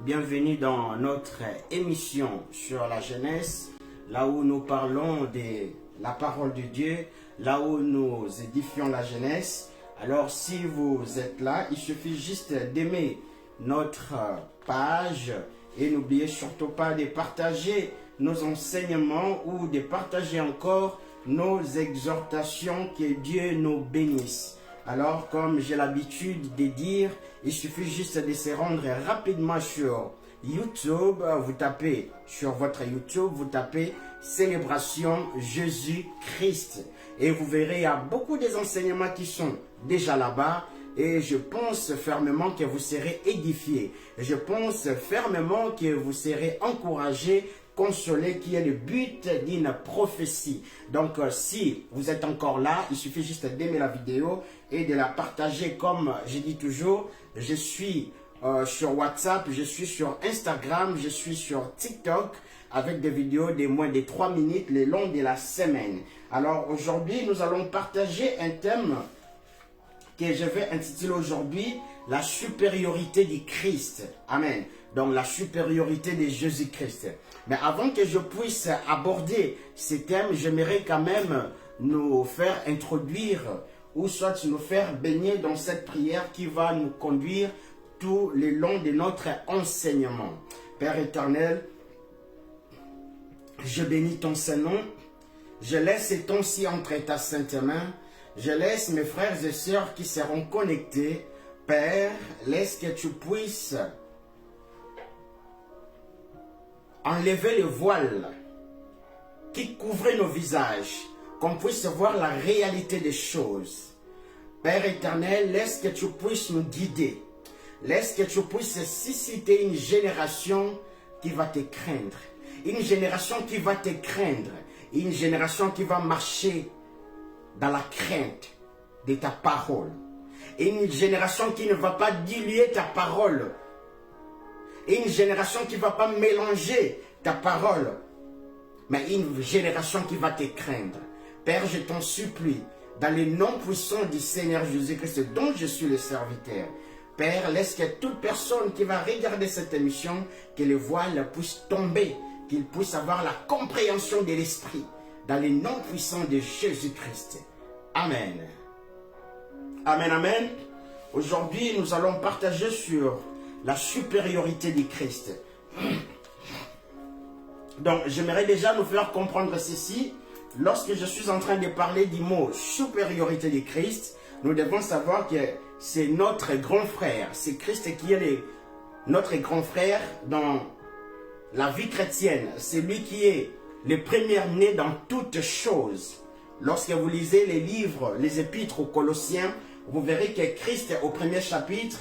Bienvenue dans notre émission sur la jeunesse, là où nous parlons de la parole de Dieu, là où nous édifions la jeunesse. Alors si vous êtes là, il suffit juste d'aimer notre page et n'oubliez surtout pas de partager nos enseignements ou de partager encore nos exhortations. Que Dieu nous bénisse. Alors, comme j'ai l'habitude de dire, il suffit juste de se rendre rapidement sur YouTube. Vous tapez sur votre YouTube, vous tapez Célébration Jésus-Christ. Et vous verrez, il y a beaucoup des enseignements qui sont déjà là-bas. Et je pense fermement que vous serez édifiés. Je pense fermement que vous serez encouragés, consolé, qui est le but d'une prophétie. Donc, si vous êtes encore là, il suffit juste d'aimer la vidéo et de la partager. Comme je dis toujours, je suis sur WhatsApp, je suis sur Instagram, je suis sur TikTok avec des vidéos de moins de 3 minutes le long de la semaine. Alors, aujourd'hui, nous allons partager un thème que je vais intituler aujourd'hui « La supériorité du Christ ». Amen. Donc, la supériorité de Jésus-Christ. Mais avant que je puisse aborder ce thème, j'aimerais quand même nous faire introduire ou soit nous faire baigner dans cette prière qui va nous conduire tout le long de notre enseignement. Père éternel, je bénis ton Saint-Nom. Je laisse ton si entre ta sainte main. Je laisse mes frères et sœurs qui seront connectés. Père, laisse que tu puisses enlever le voile qui couvrait nos visages, qu'on puisse voir la réalité des choses. Père éternel, laisse que tu puisses nous guider. Laisse que tu puisses susciter une génération qui va te craindre. Une génération qui va te craindre. Une génération qui va marcher dans la crainte de ta parole. Une génération qui ne va pas diluer ta parole. Une génération qui ne va pas mélanger ta parole. Mais une génération qui va te craindre. Père, je t'en supplie, dans le nom puissant du Seigneur Jésus-Christ, dont je suis le serviteur. Père, laisse que toute personne qui va regarder cette émission, que le voile puisse tomber, qu'il puisse avoir la compréhension de l'esprit. Dans le nom puissant de Jésus-Christ. Amen. Amen, amen. Aujourd'hui, nous allons partager sur la supériorité du Christ. Donc, j'aimerais déjà nous faire comprendre ceci. Lorsque je suis en train de parler du mot supériorité du Christ, nous devons savoir que c'est notre grand frère. C'est Christ qui est notre grand frère dans la vie chrétienne. C'est lui qui est le premier-né dans toutes choses. Lorsque vous lisez les livres, les épîtres aux Colossiens, vous verrez que Christ, au premier chapitre,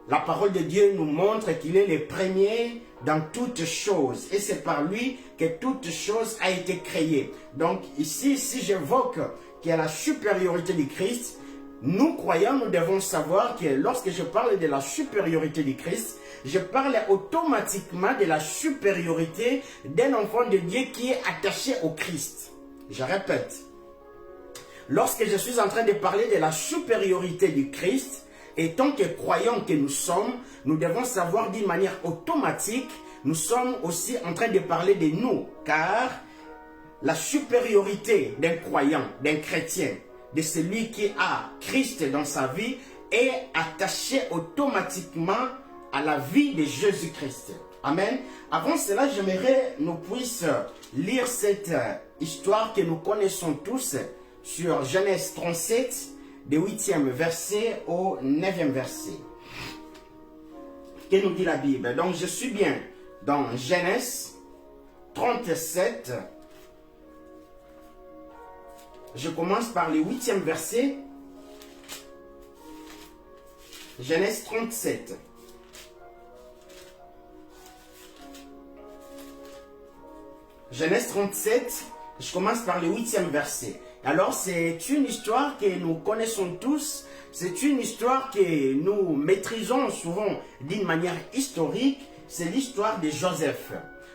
la parole de Dieu nous montre qu'il est le premier dans toutes choses. Et c'est par lui que toute chose a été créée. Donc ici, si j'évoque qu'il y a la supériorité du Christ, nous croyants, nous devons savoir que lorsque je parle de la supériorité du Christ, je parle automatiquement de la supériorité d'un enfant de Dieu qui est attaché au Christ. Je répète. Lorsque je suis en train de parler de la supériorité du Christ, et tant que croyants que nous sommes, nous devons savoir d'une manière automatique, nous sommes aussi en train de parler de nous, car la supériorité d'un croyant, d'un chrétien, de celui qui a Christ dans sa vie, est attachée automatiquement à la vie de Jésus-Christ. Amen. Avant cela, j'aimerais que nous puissions lire cette histoire que nous connaissons tous sur Genèse 37, du 8e verset au 9e verset. Que nous dit la Bible? Donc, je suis bien dans Genèse 37. Je commence par le 8e verset. Genèse 37. Genèse 37, je commence par le 8e verset. Alors, c'est une histoire que nous connaissons tous. C'est une histoire que nous maîtrisons souvent d'une manière historique. C'est l'histoire de Joseph.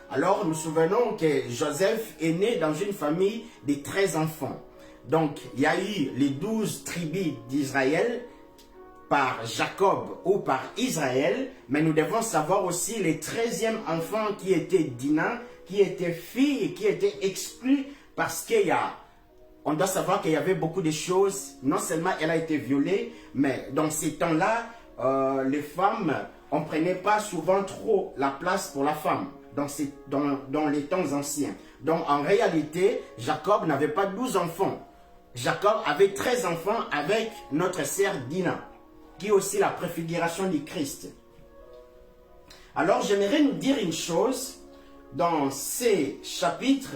Alors, nous nous souvenons que Joseph est né dans une famille de 13 enfants. Donc, il y a eu les 12 tribus d'Israël par Jacob ou par Israël, mais nous devons savoir aussi les 13e enfants qui étaient Dina, qui étaient filles et qui étaient exclus parce on doit savoir qu'il y avait beaucoup de choses. Non seulement elle a été violée, mais dans ces temps-là, les femmes, on ne prenait pas souvent trop la place pour la femme dans les temps anciens. Donc en réalité, Jacob n'avait pas 12 enfants. Jacob avait 13 enfants avec notre sœur Dina, qui est aussi la préfiguration du Christ. Alors j'aimerais nous dire une chose dans ces chapitres,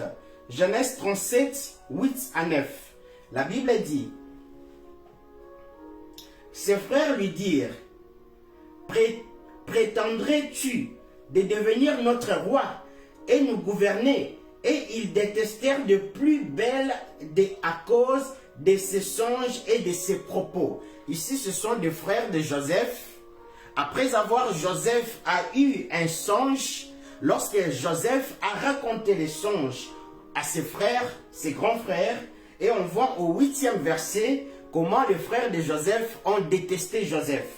Genèse 37, 8 à 9. La Bible dit, ses frères lui dirent, prétendrais-tu de devenir notre roi et nous gouverner? Et ils détestèrent de plus belle à cause de ses songes et de ses propos. Ici, ce sont des frères de Joseph. Après avoir, Joseph a eu un songe. Lorsque Joseph a raconté les songes à ses frères, ses grands frères, et on voit au 8e verset comment les frères de Joseph ont détesté Joseph.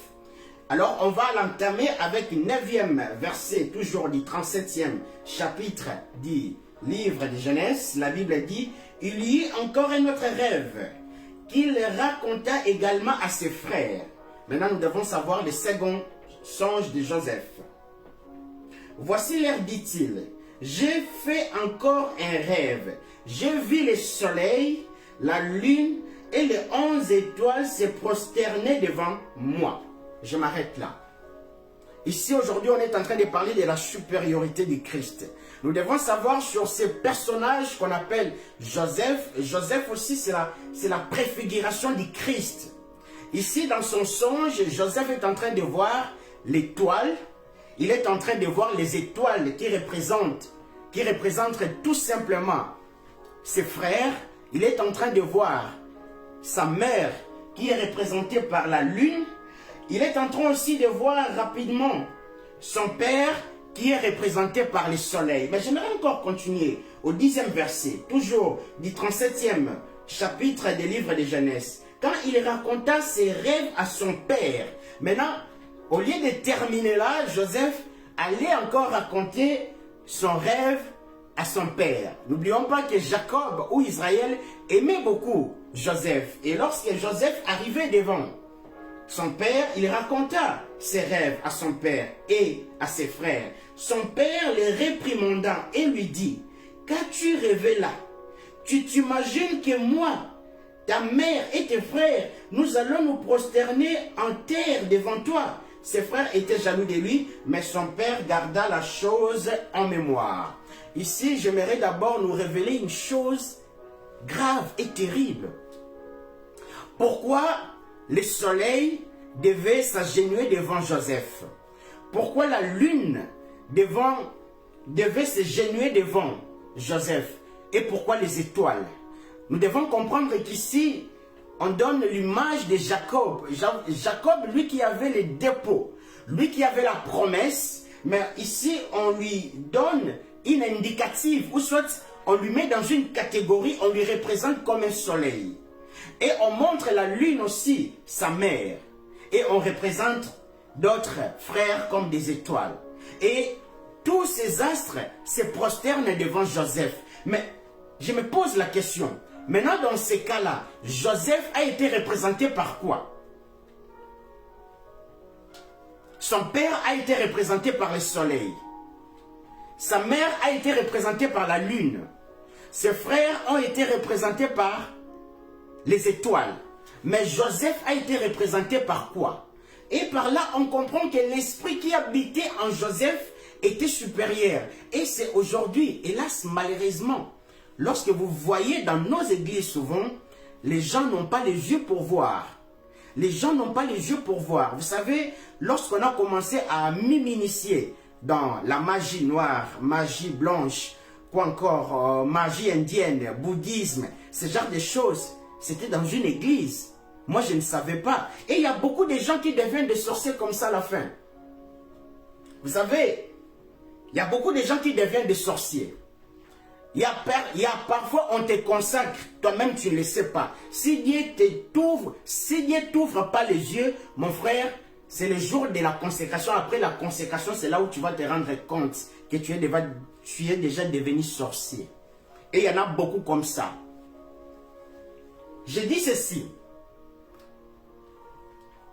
Alors, on va l'entamer avec le 9e verset, toujours du 37e chapitre du livre de Genèse. La Bible dit, il y eut encore un autre rêve qu'il raconta également à ses frères. Maintenant, nous devons savoir le second songe de Joseph. Voici leur dit-il, j'ai fait encore un rêve. J'ai vu le soleil, la lune et les 11 étoiles se prosterner devant moi. Je m'arrête là. Ici, aujourd'hui, on est en train de parler de la supériorité du Christ. Nous devons savoir sur ces personnages qu'on appelle Joseph. Joseph aussi, c'est la préfiguration du Christ. Ici, dans son songe, Joseph est en train de voir l'étoile. Il est en train de voir les étoiles qui représentent tout simplement ses frères. Il est en train de voir sa mère qui est représentée par la lune. Il est en train aussi de voir rapidement son père qui est représenté par le soleil. Mais j'aimerais encore continuer au 10e verset, toujours du 37e chapitre des livres de Genèse. Quand il raconta ses rêves à son père. Maintenant, au lieu de terminer là, Joseph allait encore raconter son rêve à son père. N'oublions pas que Jacob ou Israël aimait beaucoup Joseph. Et lorsque Joseph arrivait devant son père, il raconta ses rêves à son père et à ses frères. Son père les réprimanda et lui dit, qu'as-tu rêvé là? Tu t'imagines que moi, ta mère et tes frères, nous allons nous prosterner en terre devant toi? Ses frères étaient jaloux de lui, mais son père garda la chose en mémoire. Ici, j'aimerais d'abord nous révéler une chose grave et terrible. Pourquoi le soleil devait s'agenouiller devant Joseph? Pourquoi la lune devait se genouiller devant Joseph? Et pourquoi les étoiles? Nous devons comprendre qu'ici, on donne l'image de Jacob. Jacob, lui qui avait les dépôts, lui qui avait la promesse, mais ici, on lui donne une indicative, ou soit on lui met dans une catégorie, on lui représente comme un soleil. Et on montre la lune aussi, sa mère. Et on représente d'autres frères comme des étoiles. Et tous ces astres se prosternent devant Joseph. Mais je me pose la question. Maintenant, dans ces cas-là, Joseph a été représenté par quoi? Son père a été représenté par le soleil. Sa mère a été représentée par la lune. Ses frères ont été représentés par les étoiles. Mais Joseph a été représenté par quoi? Et par là, on comprend que l'esprit qui habitait en Joseph était supérieur. Et c'est aujourd'hui, hélas, malheureusement, lorsque vous voyez dans nos églises souvent, les gens n'ont pas les yeux pour voir. Les gens n'ont pas les yeux pour voir. Vous savez, lorsqu'on a commencé à m'initier dans la magie noire, magie blanche, quoi encore, magie indienne, bouddhisme, ce genre de choses, c'était dans une église. Moi, je ne savais pas. Et il y a beaucoup de gens qui deviennent des sorciers comme ça à la fin. Vous savez, il y a beaucoup de gens qui deviennent des sorciers. Parfois, on te consacre, toi-même tu ne le sais pas. Si Dieu t'ouvre pas les yeux, mon frère, c'est le jour de la consécration. Après la consécration, c'est là où tu vas te rendre compte que tu es déjà devenu sorcier. Et il y en a beaucoup comme ça. Je dis ceci.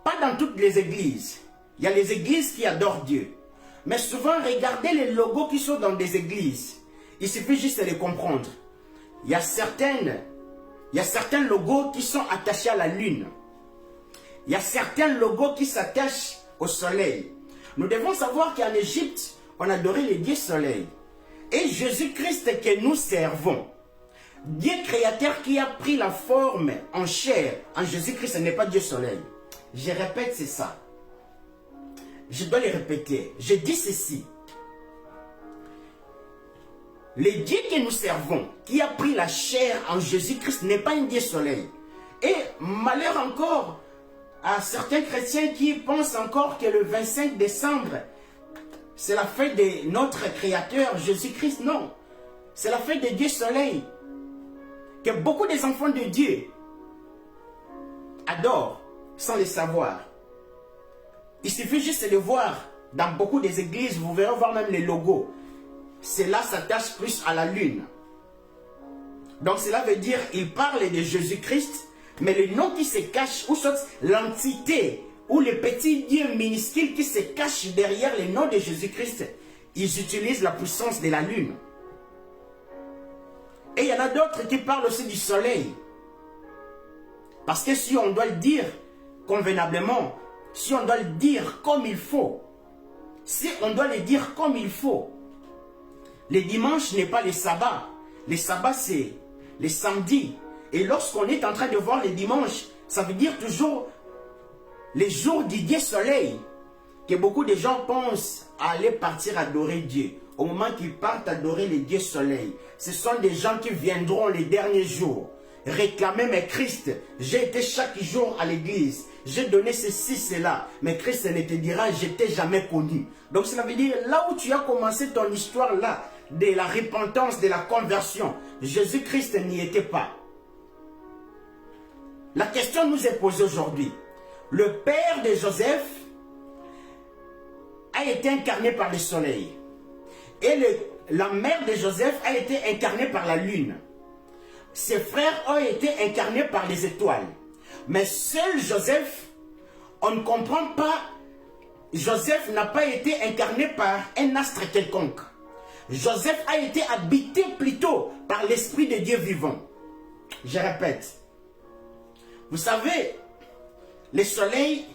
Pas dans toutes les églises. Il y a les églises qui adorent Dieu. Mais souvent, regardez les logos qui sont dans des églises. Il suffit juste de les comprendre. Il y a certains logos qui sont attachés à la lune. Il y a certains logos qui s'attachent au soleil. Nous devons savoir qu'en Égypte, on adorait le Dieu soleil. Et Jésus-Christ que nous servons, Dieu créateur qui a pris la forme en chair, en Jésus-Christ, ce n'est pas Dieu soleil. Je répète, c'est ça. Je dois le répéter. Je dis ceci. Le Dieu que nous servons, qui a pris la chair en Jésus-Christ, n'est pas un Dieu soleil. Et malheur encore à certains chrétiens qui pensent encore que le 25 décembre, c'est la fête de notre Créateur, Jésus-Christ. Non. C'est la fête de Dieu soleil. Que beaucoup des enfants de Dieu adorent sans le savoir. Il suffit juste de voir dans beaucoup des églises, vous verrez voir même les logos. Cela s'attache plus à la lune. Donc cela veut dire, il parle de Jésus-Christ, mais le nom qui se cache, ou soit l'entité, ou le petit Dieu minuscule qui se cache derrière le nom de Jésus-Christ, ils utilisent la puissance de la lune. Et il y en a d'autres qui parlent aussi du soleil. Parce que si on doit le dire convenablement, si on doit le dire comme il faut, si on doit le dire comme il faut, le dimanche n'est pas le sabbat. Le sabbat, c'est le samedi. Et lorsqu'on est en train de voir le dimanche, ça veut dire toujours les jours du Dieu soleil. Que beaucoup de gens pensent à aller partir adorer Dieu. Au moment qu'ils partent adorer le Dieu soleil, ce sont des gens qui viendront les derniers jours réclamer, mais Christ, j'ai été chaque jour à l'église, j'ai donné ceci, cela, mais Christ ne te dira, je t'ai jamais connu. Donc cela veut dire, là où tu as commencé ton histoire là, de la repentance, de la conversion, Jésus-Christ n'y était pas. La question nous est posée aujourd'hui. Le père de Joseph a été incarné par le soleil. Et la mère de Joseph a été incarnée par la lune. Ses frères ont été incarnés par les étoiles. Mais seul Joseph, on ne comprend pas, Joseph n'a pas été incarné par un astre quelconque. Joseph a été habité plutôt par l'Esprit de Dieu vivant. Je répète. Vous savez, le soleil,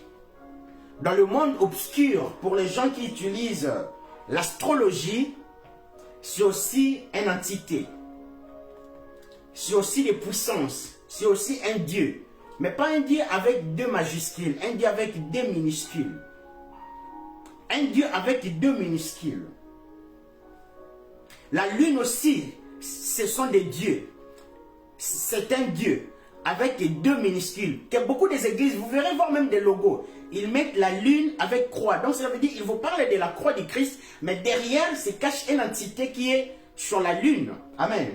dans le monde obscur, pour les gens qui utilisent l'astrologie, c'est aussi une entité. C'est aussi des puissances. C'est aussi un Dieu. Mais pas un Dieu avec 2 majuscules. Un Dieu avec 2 minuscules. Un Dieu avec 2 minuscules. La lune aussi, ce sont des dieux. C'est un Dieu avec 2 minuscules. Que beaucoup des églises, vous verrez voir même des logos. Ils mettent la lune avec croix. Donc ça veut dire, ils vous parlent de la croix du Christ, mais derrière se cache une entité qui est sur la lune. Amen.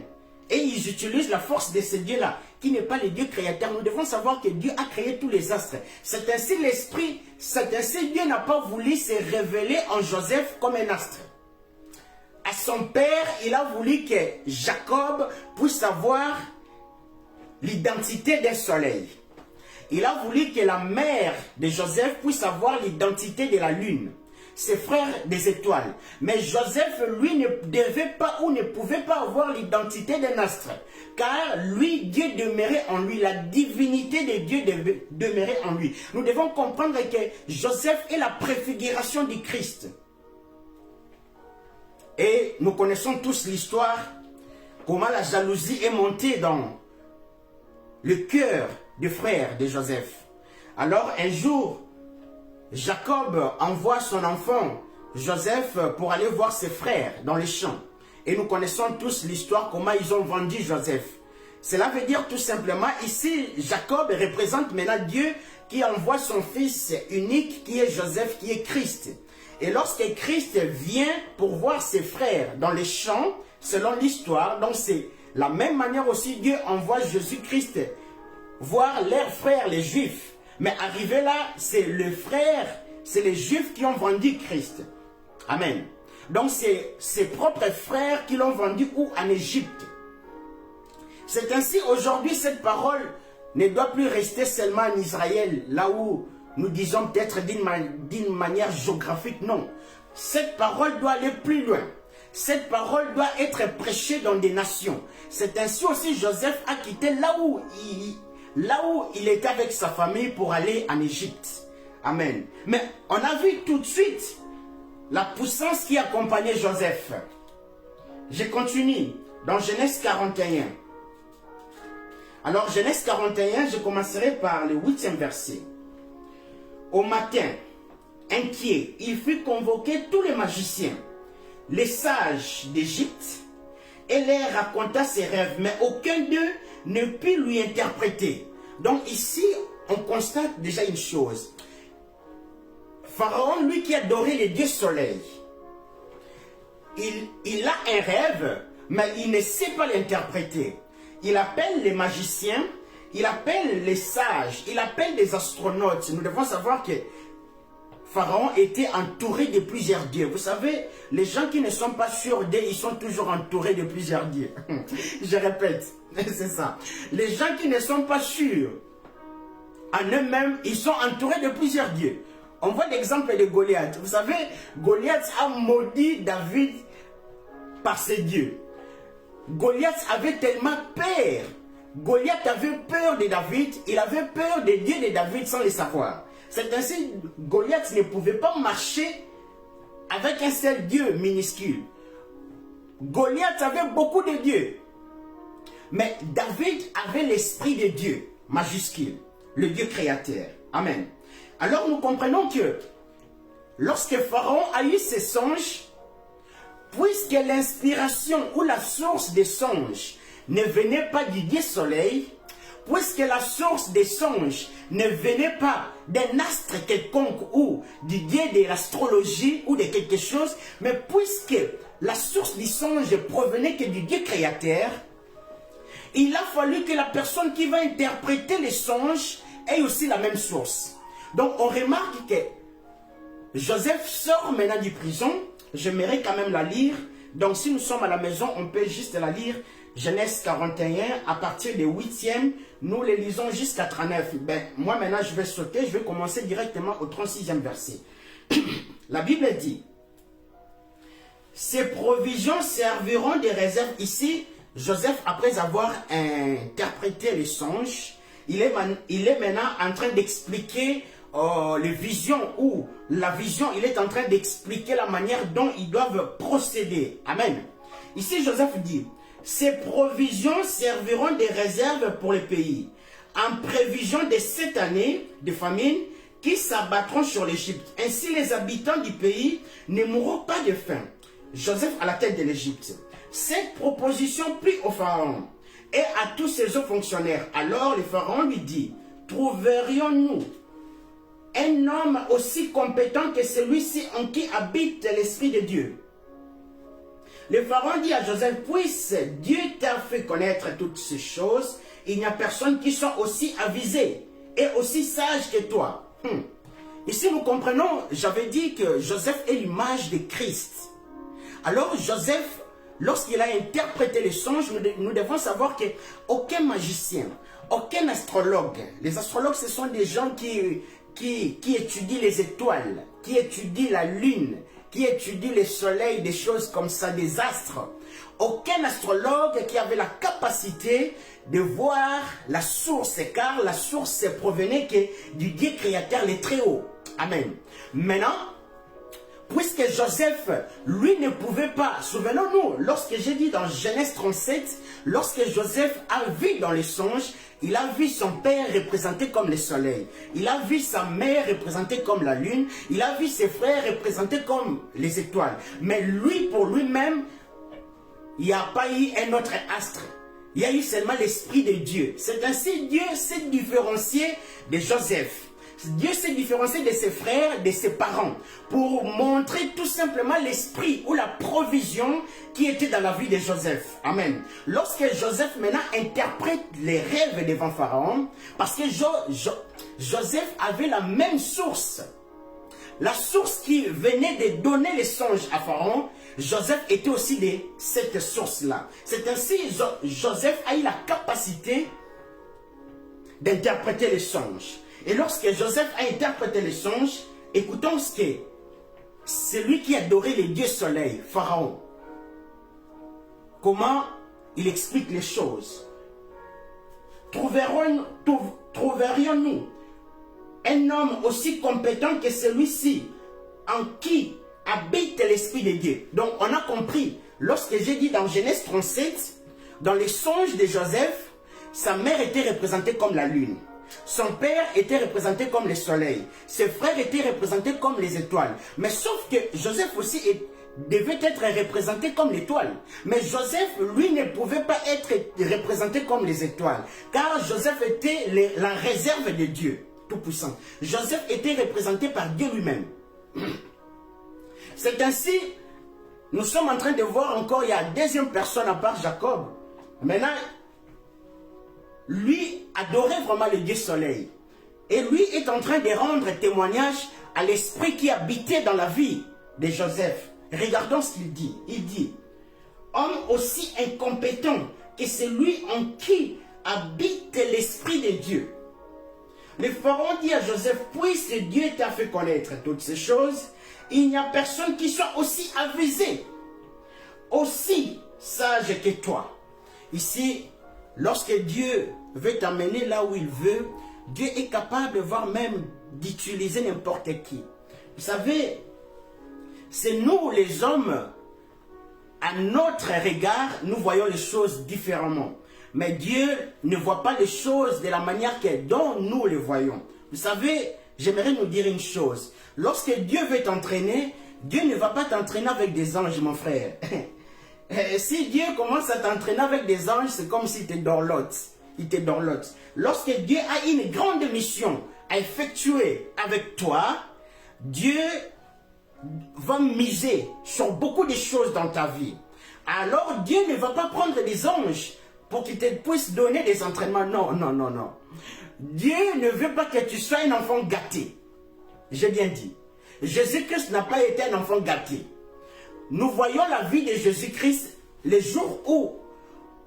Et ils utilisent la force de ce Dieu-là, qui n'est pas le Dieu créateur. Nous devons savoir que Dieu a créé tous les astres. C'est ainsi l'esprit, c'est ainsi Dieu n'a pas voulu se révéler en Joseph comme un astre. À son père, il a voulu que Jacob puisse avoir l'identité d'un soleil. Il a voulu que la mère de Joseph puisse avoir l'identité de la lune. Ses frères des étoiles. Mais Joseph, lui, ne devait pas ou ne pouvait pas avoir l'identité d'un astre. Car lui, Dieu demeurait en lui. La divinité de Dieu demeurait en lui. Nous devons comprendre que Joseph est la préfiguration du Christ. Et nous connaissons tous l'histoire, comment la jalousie est montée dans le cœur des frères de Joseph. Alors un jour, Jacob envoie son enfant Joseph pour aller voir ses frères dans les champs. Et nous connaissons tous l'histoire, comment ils ont vendu Joseph. Cela veut dire tout simplement, ici, Jacob représente maintenant Dieu qui envoie son fils unique qui est Joseph, qui est Christ. Et lorsque Christ vient pour voir ses frères dans les champs, selon l'histoire. Donc c'est la même manière aussi Dieu envoie Jésus-Christ voir leurs frères, les Juifs. Mais arrivé là, c'est le frère, c'est les Juifs qui ont vendu Christ. Amen. Donc c'est ses propres frères qui l'ont vendu où? En Égypte. C'est ainsi aujourd'hui cette parole ne doit plus rester seulement en Israël, là où nous disons peut-être d'une manière géographique, non. Cette parole doit aller plus loin. Cette parole doit être prêchée dans des nations. C'est ainsi aussi Joseph a quitté là où il était avec sa famille pour aller en Égypte. Amen. Mais on a vu tout de suite la puissance qui accompagnait Joseph. Je continue dans Genèse 41. Alors Genèse 41, je commencerai par le 8e verset. Au matin, inquiet, il fit convoquer tous les magiciens, les sages d'Égypte, et leur raconta ses rêves, mais aucun d'eux ne put lui interpréter. Donc ici, on constate déjà une chose. Pharaon, lui qui adorait les dieux soleil, il a un rêve, mais il ne sait pas l'interpréter. Il appelle les magiciens, il appelle les sages, il appelle des astronautes. Nous devons savoir que Pharaon était entouré de plusieurs dieux. Vous savez, les gens qui ne sont pas sûrs d'eux, ils sont toujours entourés de plusieurs dieux. Je répète, c'est ça. Les gens qui ne sont pas sûrs en eux-mêmes, ils sont entourés de plusieurs dieux. On voit l'exemple de Goliath. Vous savez, Goliath a maudit David par ses dieux. Goliath avait tellement peur. Goliath avait peur de David. Il avait peur des dieux de David sans le savoir. C'est ainsi Goliath ne pouvait pas marcher avec un seul dieu minuscule. Goliath avait beaucoup de dieux. Mais David avait l'esprit de Dieu majuscule. Le Dieu créateur. Amen. Alors nous comprenons que lorsque Pharaon a eu ses songes, puisque l'inspiration ou la source des songes ne venait pas du Dieu soleil, puisque la source des songes ne venait pas d'un astre quelconque ou du Dieu de l'astrologie ou de quelque chose, mais puisque la source du songe provenait que du Dieu créateur, il a fallu que la personne qui va interpréter les songes ait aussi la même source. Donc on remarque que Joseph sort maintenant du prison. J'aimerais quand même la lire. Donc si nous sommes à la maison, on peut juste la lire. Genèse 41, à partir du 8e, nous les lisons jusqu'à 39. Ben, moi maintenant je vais sauter, je vais commencer directement au 36e verset. La Bible dit, ces provisions serviront de réserve. Ici, Joseph, après avoir interprété les songes, il est maintenant en train d'expliquer les visions ou la vision, il est en train d'expliquer la manière dont ils doivent procéder. Amen. Ici, Joseph dit, ces provisions serviront de réserve pour le pays, en prévision de 7 années de famine qui s'abattront sur l'Égypte. Ainsi, les habitants du pays ne mourront pas de faim. Joseph à la tête de l'Égypte. Cette proposition plut au Pharaon et à tous ses hauts fonctionnaires. Alors le Pharaon lui dit, trouverions-nous un homme aussi compétent que celui-ci en qui habite l'Esprit de Dieu? Le Pharaon dit à Joseph, puisse Dieu t'a fait connaître toutes ces choses, il n'y a personne qui soit aussi avisé et aussi sage que toi. Ici nous comprenons, j'avais dit que Joseph est l'image de Christ. Alors Joseph, lorsqu'il a interprété les songes, nous devons savoir qu'aucun magicien, aucun astrologue, les astrologues ce sont des gens qui étudient les étoiles, qui étudient la lune, qui étudient le soleil, des choses comme ça, des astres. Aucun astrologue qui avait la capacité de voir la source, car la source provenait du Dieu créateur, le Très-Haut. Amen. Maintenant, puisque Joseph, lui, ne pouvait pas, souvenons-nous, lorsque j'ai dit dans Genèse 37, lorsque Joseph a vu dans les songes, il a vu son père représenté comme le soleil. Il a vu sa mère représentée comme la lune. Il a vu ses frères représentés comme les étoiles. Mais lui, pour lui-même, il n'y a pas eu un autre astre. Il y a eu seulement l'Esprit de Dieu. C'est ainsi Dieu s'est différencié de Joseph. Dieu s'est différencié de ses frères, de ses parents, pour montrer tout simplement l'esprit ou la provision qui était dans la vie de Joseph. Amen. Lorsque Joseph maintenant interprète les rêves devant Pharaon, parce que Joseph avait la même source. La source qui venait de donner les songes à Pharaon, Joseph était aussi de cette source-là. C'est ainsi que Joseph a eu la capacité d'interpréter les songes. Et lorsque Joseph a interprété les songes, écoutons ce que celui qui adorait les dieux soleil, Pharaon, comment il explique les choses. Trouverions-nous un homme aussi compétent que celui-ci, en qui habite l'Esprit de Dieu? Donc on a compris, lorsque j'ai dit dans Genèse 37, dans les songes de Joseph, sa mère était représentée comme la lune. Son père était représenté comme le soleil. Ses frères étaient représentés comme les étoiles. Mais sauf que Joseph aussi devait être représenté comme l'étoile. Mais Joseph, lui, ne pouvait pas être représenté comme les étoiles. Car Joseph était la réserve de Dieu Tout-Puissant. Joseph était représenté par Dieu lui-même. C'est ainsi, nous sommes en train de voir encore, il y a une deuxième personne à part Jacob. Maintenant, lui adorait vraiment le Dieu soleil. Et lui est en train de rendre témoignage à l'esprit qui habitait dans la vie de Joseph. Regardons ce qu'il dit. Il dit, homme aussi incompétent que celui en qui habite l'esprit de Dieu. Le Pharaon dit à Joseph, puisque Dieu t'a fait connaître toutes ces choses, il n'y a personne qui soit aussi avisé, aussi sage que toi. Ici, lorsque Dieu veut t'amener là où il veut, Dieu est capable, voire même d'utiliser n'importe qui. Vous savez, c'est nous les hommes, à notre regard, nous voyons les choses différemment. Mais Dieu ne voit pas les choses de la manière dont nous les voyons. Vous savez, j'aimerais nous dire une chose. Lorsque Dieu veut t'entraîner, Dieu ne va pas t'entraîner avec des anges, mon frère. Si Dieu commence à t'entraîner avec des anges, c'est comme s'il te dorlote. Il te dorlote. Lorsque Dieu a une grande mission à effectuer avec toi, Dieu va miser sur beaucoup de choses dans ta vie. Alors Dieu ne va pas prendre des anges pour qu'il te puisse donner des entraînements. Non, non, non, non. Dieu ne veut pas que tu sois un enfant gâté. J'ai bien dit. Jésus-Christ n'a pas été un enfant gâté. Nous voyons la vie de Jésus-Christ les jours où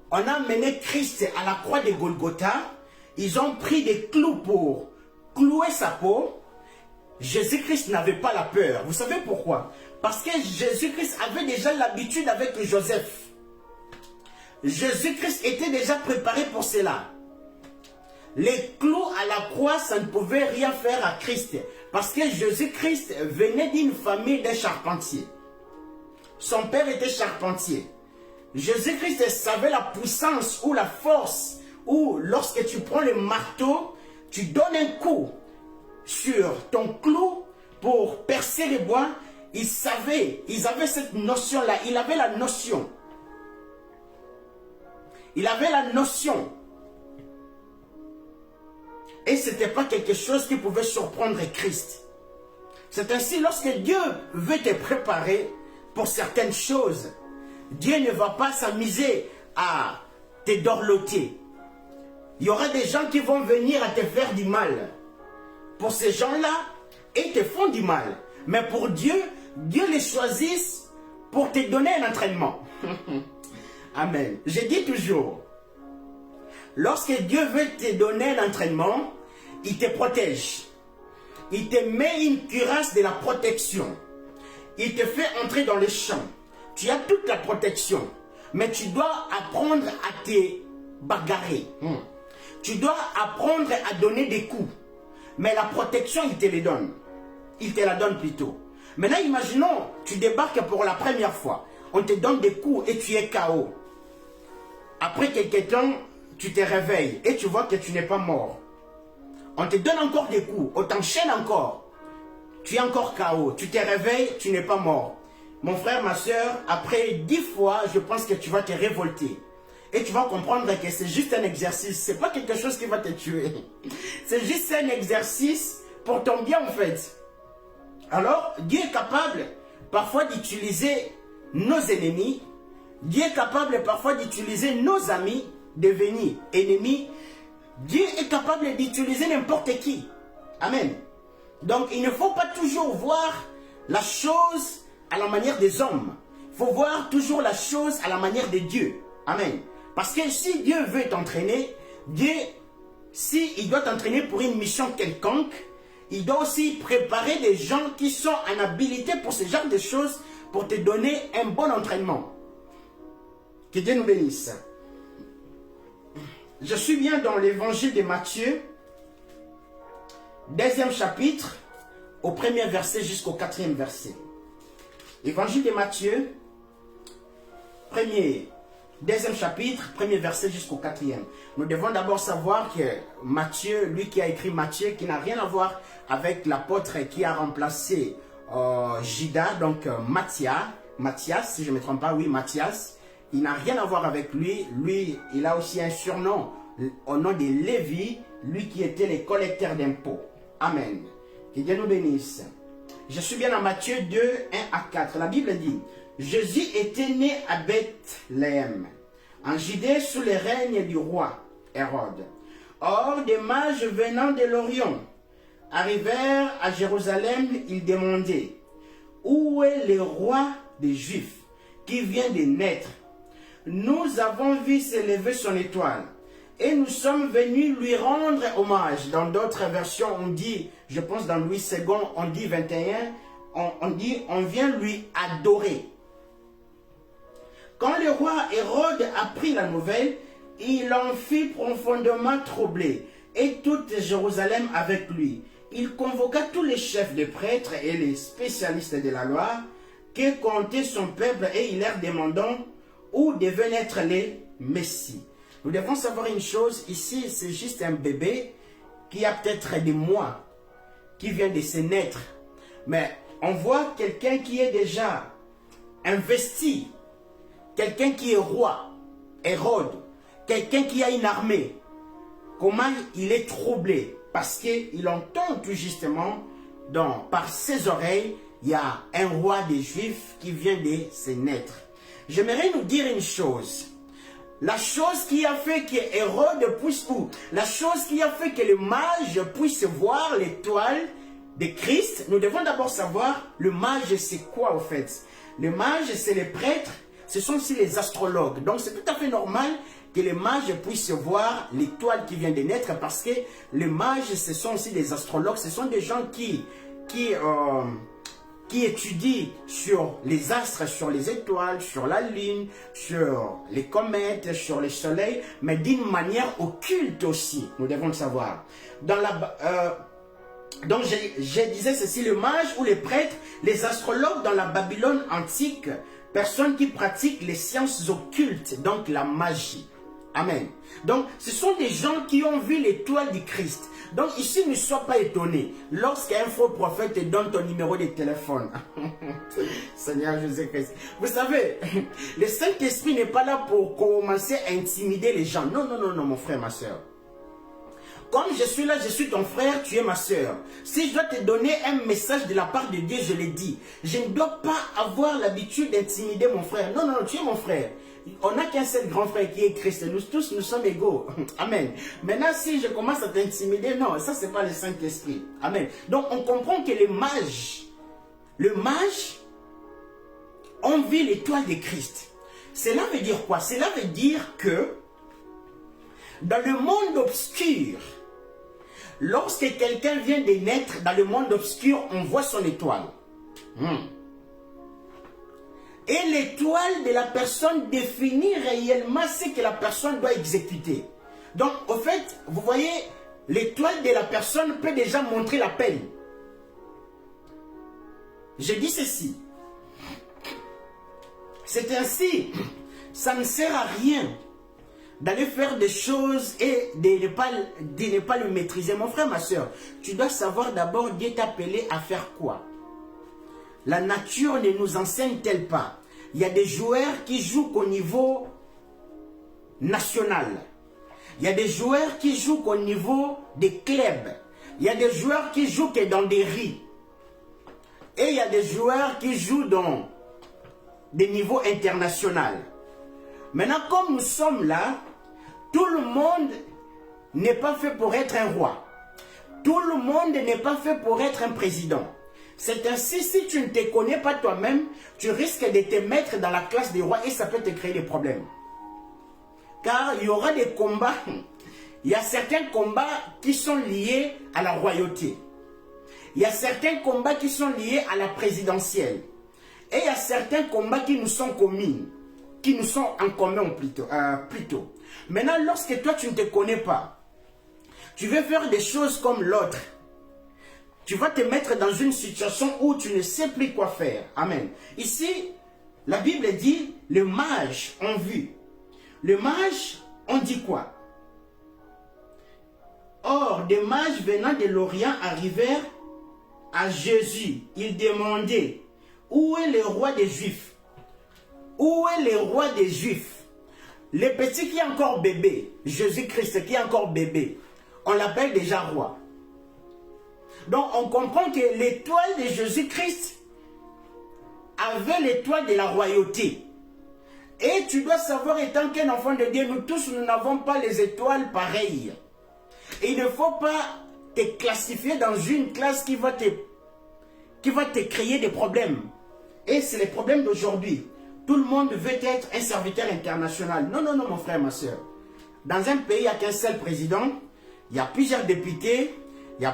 on a mené Christ à la croix de Golgotha. Ils ont pris des clous pour clouer sa peau. Jésus-Christ n'avait pas la peur. Vous savez pourquoi? Parce que Jésus-Christ avait déjà l'habitude avec Joseph. Jésus-Christ était déjà préparé pour cela. Les clous à la croix, ça ne pouvait rien faire à Christ. Parce que Jésus-Christ venait d'une famille de charpentiers. Son père était charpentier. Jésus-Christ savait la puissance ou la force où lorsque tu prends le marteau, tu donnes un coup sur ton clou pour percer les bois. Ils avaient cette notion-là. Il avait la notion. Il avait la notion. Et ce n'était pas quelque chose qui pouvait surprendre Christ. C'est ainsi, lorsque Dieu veut te préparer pour certaines choses, Dieu ne va pas s'amuser à te dorloter. Il y aura des gens qui vont venir à te faire du mal. Pour ces gens-là, ils te font du mal. Mais pour Dieu, Dieu les choisit pour te donner un entraînement. Amen. Je dis toujours, lorsque Dieu veut te donner un entraînement, il te protège. Il te met une cuirasse de la protection. Il te fait entrer dans les champs. Tu as toute la protection. Mais tu dois apprendre à te bagarrer. Tu dois apprendre à donner des coups. Mais la protection, il te les donne. Il te la donne plutôt. Maintenant, imaginons, tu débarques pour la première fois. On te donne des coups et tu es KO. Après quelques temps, tu te réveilles et tu vois que tu n'es pas mort. On te donne encore des coups, on t'enchaîne encore. Tu es encore KO, tu te réveilles, tu n'es pas mort. Mon frère, ma soeur, après 10 fois, je pense que tu vas te révolter. Et tu vas comprendre que c'est juste un exercice. Ce n'est pas quelque chose qui va te tuer. C'est juste un exercice pour ton bien en fait. Alors, Dieu est capable parfois d'utiliser nos ennemis. Dieu est capable parfois d'utiliser nos amis, devenir ennemis. Dieu est capable d'utiliser n'importe qui. Amen. Donc, il ne faut pas toujours voir la chose à la manière des hommes. Il faut voir toujours la chose à la manière de Dieu. Amen. Parce que si Dieu veut t'entraîner, Dieu, s'il doit t'entraîner pour une mission quelconque, il doit aussi préparer des gens qui sont en habilité pour ce genre de choses, pour te donner un bon entraînement. Que Dieu nous bénisse. Je suis bien dans l'évangile de Matthieu, 2e chapitre, au 1er verset jusqu'au 4e verset. Évangile de Matthieu, 2e chapitre, 1er verset jusqu'au 4e. Nous devons d'abord savoir que Matthieu, lui qui a écrit Matthieu, qui n'a rien à voir avec l'apôtre qui a remplacé Judas, donc Matthias, si je ne me trompe pas, oui, Matthias, il n'a rien à voir avec lui. Lui, il a aussi un surnom au nom de Lévi, lui qui était le collecteur d'impôts. Amen. Que Dieu nous bénisse. Je suis bien dans Matthieu 2, 1 à 4. La Bible dit: Jésus était né à Bethléem, en Judée, sous le règne du roi Hérode. Or, des mages venant de l'Orient arrivèrent à Jérusalem. Ils demandaient: où est le roi des Juifs qui vient de naître? Nous avons vu s'élever son étoile et nous sommes venus lui rendre hommage. Dans d'autres versions, on dit, je pense dans Louis II, on dit 21, on dit on vient lui adorer. Quand le roi Hérode apprit la nouvelle, il en fut profondément troublé, et toute Jérusalem avec lui. Il convoqua tous les chefs des prêtres et les spécialistes de la loi, que comptait son peuple, et il leur demandant où devait naître les Messies. Nous devons savoir une chose, ici c'est juste un bébé qui a peut-être des mois, qui vient de se naître. Mais on voit quelqu'un qui est déjà investi, quelqu'un qui est roi, Hérode, quelqu'un qui a une armée. Comment il est troublé? Parce qu'il entend tout justement, par ses oreilles, il y a un roi des Juifs qui vient de se naître. J'aimerais nous dire une chose. La chose qui a fait que Hérode puisse, ou la chose qui a fait que les mages puissent voir l'étoile de Christ, nous devons d'abord savoir le mage c'est quoi au fait. Le mage c'est les prêtres, ce sont aussi les astrologues. Donc c'est tout à fait normal que les mages puissent voir l'étoile qui vient de naître, parce que les mages ce sont aussi des astrologues, ce sont des gens qui étudient sur les astres, sur les étoiles, sur la lune, sur les comètes, sur les soleils, mais d'une manière occulte aussi, nous devons le savoir. Donc je disais ceci, le mage ou les prêtres, les astrologues dans la Babylone antique, personnes qui pratiquent les sciences occultes, donc la magie. Amen. Donc, ce sont des gens qui ont vu l'étoile du Christ. Donc, ici, ne sois pas étonné lorsqu'un faux prophète te donne ton numéro de téléphone. Seigneur Jésus-Christ. Vous savez, le Saint-Esprit n'est pas là pour commencer à intimider les gens. Non, non, non, non, mon frère, ma soeur. Comme je suis là, je suis ton frère, tu es ma soeur. Si je dois te donner un message de la part de Dieu, je l'ai dit. Je ne dois pas avoir l'habitude d'intimider mon frère. Non, non, non, tu es mon frère. On n'a qu'un seul grand frère qui est Christ. Nous tous, nous sommes égaux. Amen. Maintenant, si je commence à t'intimider, non, ça, c'est pas le Saint-Esprit. Amen. Donc, on comprend que les mages ont vu l'étoile de Christ. Cela veut dire quoi? Cela veut dire que dans le monde obscur, lorsque quelqu'un vient de naître dans le monde obscur, on voit son étoile. Et l'étoile de la personne définit réellement ce que la personne doit exécuter. Donc, au fait, vous voyez, l'étoile de la personne peut déjà montrer la peine. Je dis ceci. C'est ainsi, ça ne sert à rien d'aller faire des choses et de ne pas le maîtriser. Mon frère, ma soeur, tu dois savoir d'abord Dieu t'a appelé à faire quoi. La nature ne nous enseigne-t-elle pas? Il y a des joueurs qui jouent qu'au niveau national. Il y a des joueurs qui jouent qu'au niveau des clubs. Il y a des joueurs qui jouent que dans des riz. Et il y a des joueurs qui jouent dans des niveaux internationaux. Maintenant, comme nous sommes là, tout le monde n'est pas fait pour être un roi. Tout le monde n'est pas fait pour être un président. C'est ainsi, si tu ne te connais pas toi-même, tu risques de te mettre dans la classe des rois et ça peut te créer des problèmes. Car il y aura des combats. Il y a certains combats qui sont liés à la royauté. Il y a certains combats qui sont liés à la présidentielle. Et il y a certains combats qui nous sont communs, qui nous sont en commun plutôt. Maintenant, lorsque toi, tu ne te connais pas, tu veux faire des choses comme l'autre, tu vas te mettre dans une situation où tu ne sais plus quoi faire. Amen. Ici, la Bible dit, les mages ont vu. Les mages ont dit quoi? Or, des mages venant de l'Orient arrivèrent à Jésus. Ils demandaient, où est le roi des Juifs? Où est le roi des Juifs? Le petit qui est encore bébé, Jésus-Christ qui est encore bébé, on l'appelle déjà roi. Donc on comprend que l'étoile de Jésus-Christ avait l'étoile de la royauté. Et tu dois savoir, étant qu'un enfant de Dieu, nous tous, nous n'avons pas les étoiles pareilles. Et il ne faut pas te classifier dans une classe qui va te créer des problèmes. Et c'est les problèmes d'aujourd'hui. Tout le monde veut être un serviteur international. Non, non, non, mon frère, ma soeur. Dans un pays, il n'y a qu'un seul président. Il y a plusieurs députés. Il y a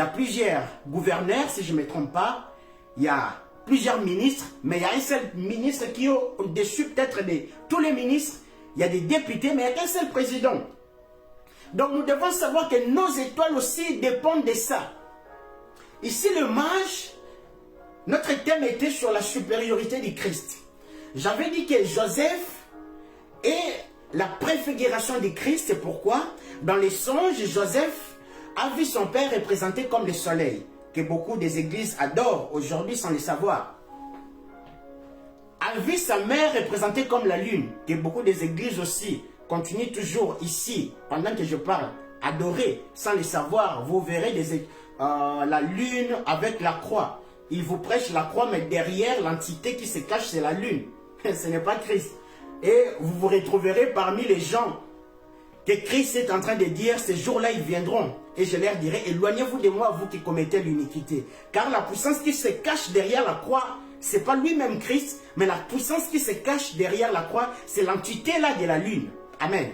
plusieurs gouverneurs, si je ne me trompe pas. Il y a plusieurs ministres. Mais il y a un seul ministre qui est au-dessus peut-être de tous les ministres. Il y a des députés, mais il n'y a qu'un seul président. Donc nous devons savoir que nos étoiles aussi dépendent de ça. Ici, le mage, notre thème était sur la supériorité du Christ. J'avais dit que Joseph est la préfiguration du Christ. C'est pourquoi, dans les songes, Joseph a vu son père représenté comme le soleil, que beaucoup des églises adorent aujourd'hui sans le savoir. A vu sa mère représentée comme la lune, que beaucoup des églises aussi continuent toujours ici, pendant que je parle, adorer sans le savoir. Vous verrez la lune avec la croix. Il vous prêche la croix, mais derrière, l'entité qui se cache, c'est la lune. Ce n'est pas Christ. Et vous vous retrouverez parmi les gens que Christ est en train de dire, ces jours-là, ils viendront. Et je leur dirai, éloignez-vous de moi, vous qui commettez l'iniquité. Car la puissance qui se cache derrière la croix, ce n'est pas lui-même Christ, mais la puissance qui se cache derrière la croix, c'est l'entité-là de la lune. Amen.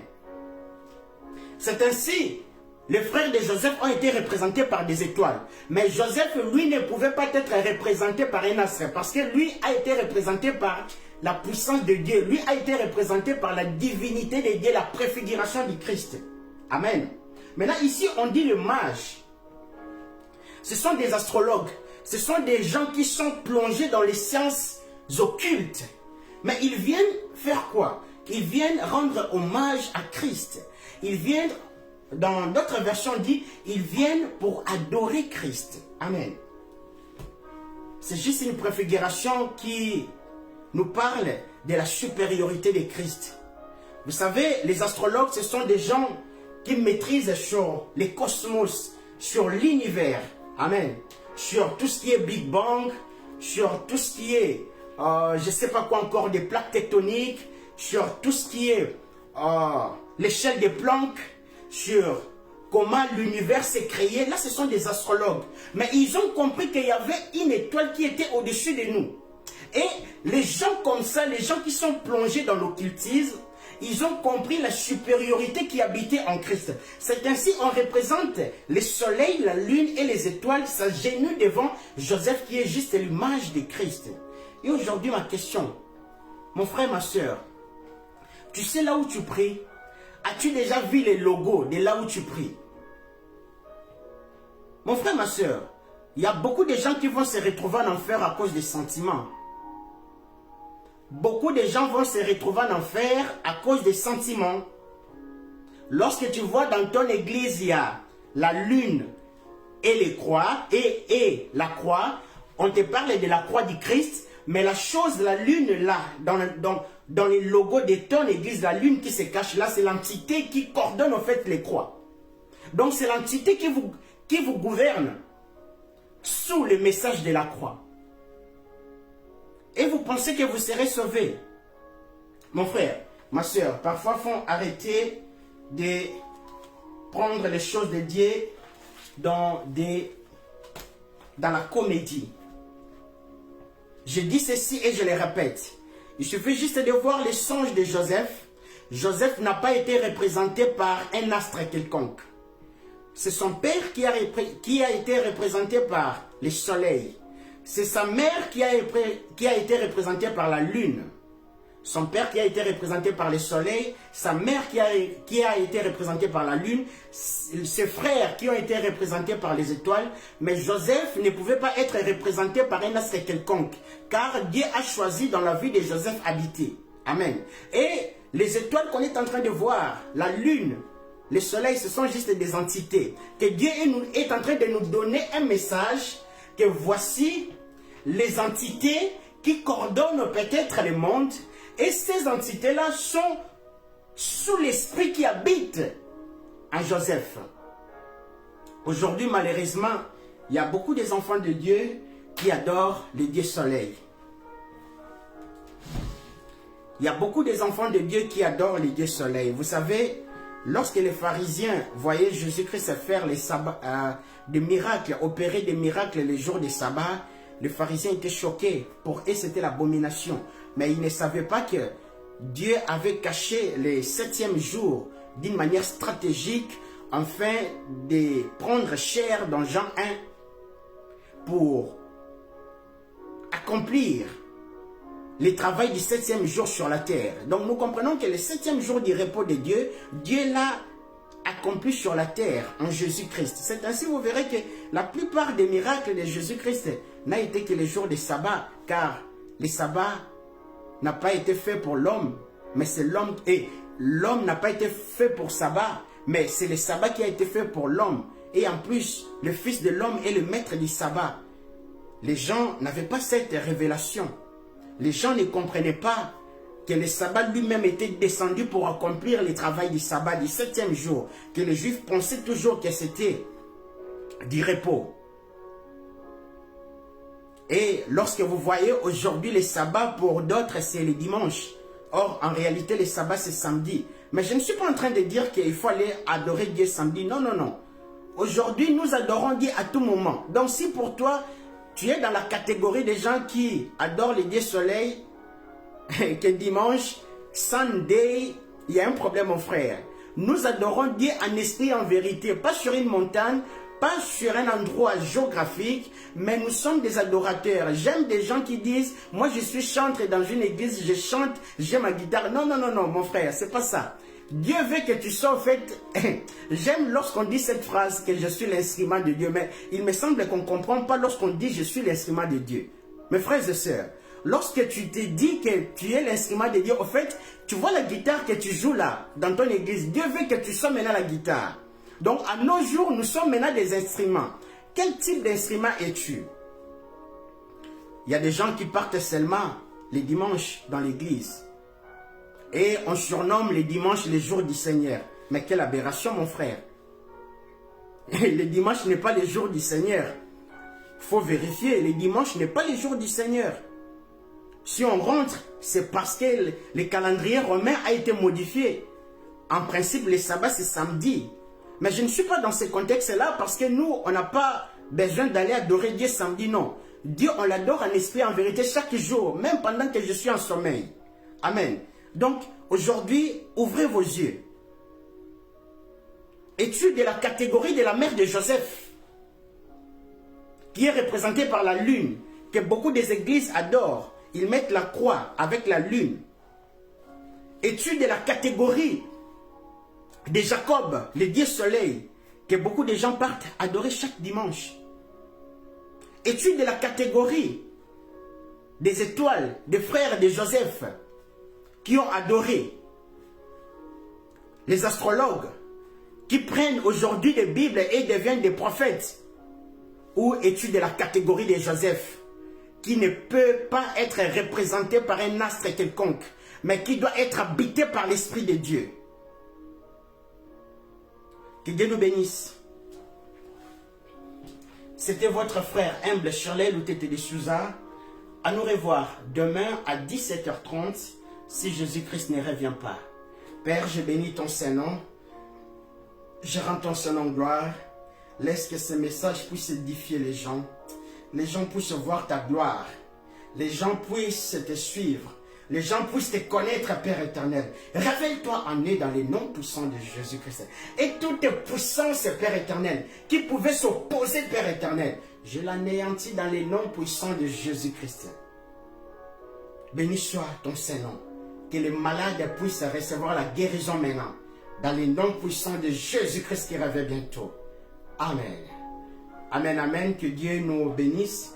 C'est ainsi, les frères de Joseph ont été représentés par des étoiles. Mais Joseph, lui, ne pouvait pas être représenté par un astre, parce que lui a été représenté par la puissance de Dieu. Lui a été représenté par la divinité de Dieu, la préfiguration du Christ. Amen. Maintenant, ici, on dit le mage. Ce sont des astrologues. Ce sont des gens qui sont plongés dans les sciences occultes. Mais ils viennent faire quoi? Ils viennent rendre hommage à Christ. Ils viennent, dans d'autres versions, dit, ils viennent pour adorer Christ. Amen. C'est juste une préfiguration qui nous parle de la supériorité de Christ. Vous savez, les astrologues, ce sont des gens qui maîtrisent sur les cosmos, sur l'univers. Amen. Sur tout ce qui est Big Bang, sur tout ce qui est, je ne sais pas quoi encore, des plaques tectoniques, sur tout ce qui est l'échelle des Planck, sur comment l'univers s'est créé. Là, ce sont des astrologues. Mais ils ont compris qu'il y avait une étoile qui était au-dessus de nous. Et les gens comme ça, les gens qui sont plongés dans l'occultisme, ils ont compris la supériorité qui habitait en Christ. C'est ainsi on représente le soleil, la lune et les étoiles s'agenouillent devant Joseph qui est juste l'image de Christ. Et aujourd'hui, ma question, mon frère, ma soeur, tu sais là où tu pries? As-tu déjà vu les logos de là où tu pries? Mon frère, ma soeur, il y a beaucoup de gens qui vont se retrouver en enfer à cause des sentiments. Beaucoup de gens vont se retrouver en enfer à cause des sentiments. Lorsque tu vois dans ton église, il y a la lune et les croix, et la croix, on te parle de la croix du Christ, mais la chose, la lune là, dans les logos de ton église, la lune qui se cache là, c'est l'entité qui coordonne en fait les croix. Donc c'est l'entité qui vous gouverne sous le message de la croix. Et vous pensez que vous serez sauvé. Mon frère, ma soeur, parfois il faut arrêter de prendre les choses de Dieu dans la comédie. Je dis ceci et je le répète. Il suffit juste de voir les songes de Joseph. Joseph n'a pas été représenté par un astre quelconque. C'est son père qui a été représenté par le soleil. C'est sa mère qui a été représentée par la lune. Son père qui a été représenté par le soleil, sa mère qui a été représentée par la lune, ses frères qui ont été représentés par les étoiles, mais Joseph ne pouvait pas être représenté par un astre quelconque, car Dieu a choisi dans la vie de Joseph habiter. Amen. Et les étoiles qu'on est en train de voir, la lune, le soleil, ce sont juste des entités. Que Dieu est en train de nous donner un message que voici les entités qui coordonnent peut-être le monde. Et ces entités-là sont sous l'esprit qui habite en Joseph. Aujourd'hui, malheureusement, il y a beaucoup des enfants de Dieu qui adorent le Dieu soleil. Il y a beaucoup des enfants de Dieu qui adorent le Dieu soleil. Vous savez, lorsque les pharisiens voyaient Jésus-Christ faire des miracles, opérer des miracles les jours de sabbat, les pharisiens étaient choqués. Pour eux, c'était l'abomination. Mais ils ne savaient pas que Dieu avait caché le 7e jour d'une manière stratégique afin de prendre chair dans Jean 1 pour accomplir le travail du 7e jour sur la terre. Donc nous comprenons que le 7e jour du repos de Dieu, Dieu l'a accompli sur la terre en Jésus-Christ. C'est ainsi vous verrez que la plupart des miracles de Jésus-Christ n'a été que les jours de sabbat, car le sabbat n'a pas été fait pour l'homme, mais c'est l'homme, et l'homme n'a pas été fait pour sabbat, mais c'est le sabbat qui a été fait pour l'homme. Et en plus, le Fils de l'homme est le maître du sabbat. Les gens n'avaient pas cette révélation. Les gens ne comprenaient pas que le sabbat lui-même était descendu pour accomplir le travail du sabbat du 7e jour, que les Juifs pensaient toujours que c'était du repos. Et lorsque vous voyez aujourd'hui le sabbat, pour d'autres c'est le dimanche. Or, en réalité, le sabbat c'est samedi. Mais je ne suis pas en train de dire qu'il faut aller adorer Dieu samedi. Non, non, non. Aujourd'hui, nous adorons Dieu à tout moment. Donc si pour toi, tu es dans la catégorie des gens qui adorent le Dieu soleil, que dimanche, Sunday, il y a un problème, mon frère. Nous adorons Dieu en esprit et en vérité, pas sur une montagne, pas sur un endroit géographique, mais nous sommes des adorateurs. J'aime des gens qui disent, moi je suis chanteur dans une église, je chante, j'ai ma guitare. Non, non, non, non, mon frère, c'est pas ça. Dieu veut que tu sois, en fait, j'aime lorsqu'on dit cette phrase que je suis l'instrument de Dieu, mais il me semble qu'on ne comprend pas lorsqu'on dit je suis l'instrument de Dieu. Mes frères et sœurs, lorsque tu te dis que tu es l'instrument de Dieu, en fait, tu vois la guitare que tu joues là, dans ton église, Dieu veut que tu sois maintenant la guitare. Donc, à nos jours, nous sommes maintenant des instruments. Quel type d'instrument es-tu? Il y a des gens qui partent seulement les dimanches dans l'église. Et on surnomme les dimanches les jours du Seigneur. Mais quelle aberration, mon frère. Le dimanche n'est pas le jour du Seigneur. Il faut vérifier, le dimanche n'est pas le jour du Seigneur. Si on rentre, c'est parce que le calendrier romain a été modifié. En principe, le sabbat, c'est samedi. Mais je ne suis pas dans ce contexte-là parce que nous, on n'a pas besoin d'aller adorer Dieu samedi, non. Dieu, on l'adore en esprit, en vérité, chaque jour, même pendant que je suis en sommeil. Amen. Donc, aujourd'hui, ouvrez vos yeux. Es-tu de la catégorie de la mère de Joseph, qui est représentée par la lune, que beaucoup des églises adorent? Ils mettent la croix avec la lune. Es-tu de la catégorie de Jacob, le Dieu soleil, que beaucoup de gens partent adorer chaque dimanche? Es-tu de la catégorie des étoiles, des frères de Joseph, qui ont adoré? Les astrologues, qui prennent aujourd'hui des Bibles et deviennent des prophètes? Ou es-tu de la catégorie de Joseph, qui ne peut pas être représenté par un astre quelconque, mais qui doit être habité par l'Esprit de Dieu? Que Dieu nous bénisse. C'était votre frère humble Shirley Loutete de Souza. À nous revoir demain à 17h30 si Jésus-Christ ne revient pas. Père, je bénis ton Saint-Nom. Je rends ton Saint-Nom gloire. Laisse que ce message puisse édifier les gens. Les gens puissent voir ta gloire. Les gens puissent te suivre. Les gens puissent te connaître, Père éternel. Révèle-toi en eux dans les noms puissants de Jésus-Christ. Et toutes tes puissances, Père éternel, qui pouvaient s'opposer, Père éternel, je l'anéantis dans les noms puissants de Jésus-Christ. Béni soit ton Saint-Nom. Que les malades puissent recevoir la guérison maintenant. Dans les noms puissants de Jésus-Christ qui revient bientôt. Amen. Amen, amen. Que Dieu nous bénisse.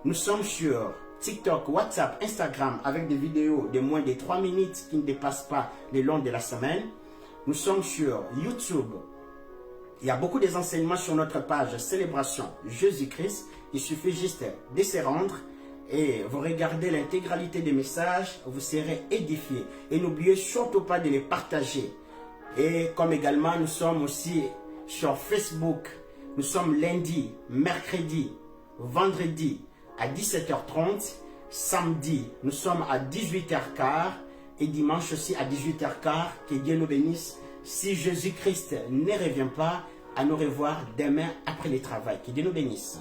Nous sommes sur TikTok, WhatsApp, Instagram avec des vidéos de moins de 3 minutes qui ne dépassent pas le long de la semaine. Nous sommes sur YouTube. Il y a beaucoup d'enseignements sur notre page Célébration Jésus-Christ. Il suffit juste de se rendre et vous regardez l'intégralité des messages. Vous serez édifiés. Et n'oubliez surtout pas de les partager. Et comme également nous sommes aussi sur Facebook. Nous sommes lundi, mercredi, vendredi à 17h30, samedi, nous sommes à 18h15 et dimanche aussi à 18h15. Que Dieu nous bénisse. Si Jésus-Christ ne revient pas, à nous revoir demain après le travail. Que Dieu nous bénisse.